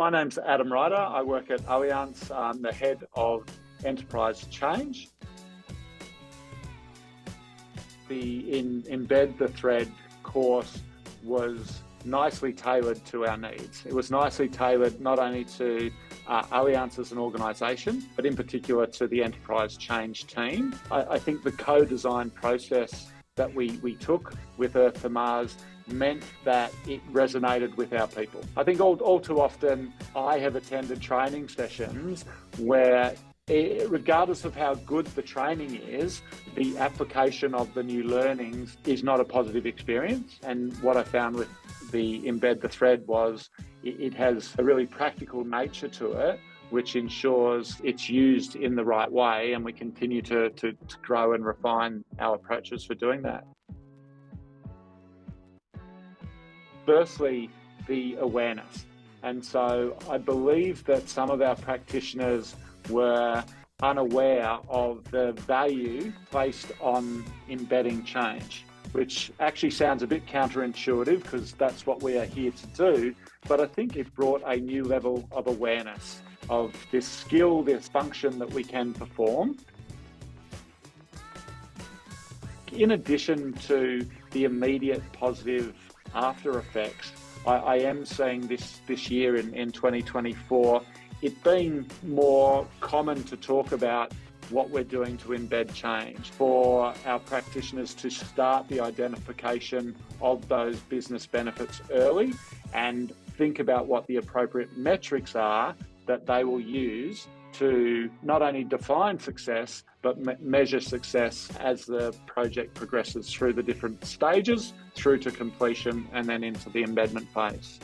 My name's Adam Ryder. I work at Allianz. I'm the head of enterprise change. The Embed the Thread course was nicely tailored to our needs. It was nicely tailored not only to Allianz as an organisation, but in particular to the enterprise change team. I think the co-design process that we took with Earth to Mars meant that it resonated with our people. I think all too often I have attended training sessions where, regardless of how good the training is, the application of the new learnings is not a positive experience. And what I found with the Embed the Thread was it has a really practical nature to it, which ensures it's used in the right way, and we continue to grow and refine our approaches for doing that. Firstly, the awareness. And so I believe that some of our practitioners were unaware of the value placed on embedding change, which actually sounds a bit counterintuitive because that's what we are here to do. But I think it brought a new level of awareness of this skill, this function that we can perform. In addition to the immediate positive after effects, I am seeing this year in 2024, it being more common to talk about what we're doing to embed change, for our practitioners to start the identification of those business benefits early and think about what the appropriate metrics are that they will use to not only define success, but measure success as the project progresses through the different stages, through to completion, and then into the embedment phase.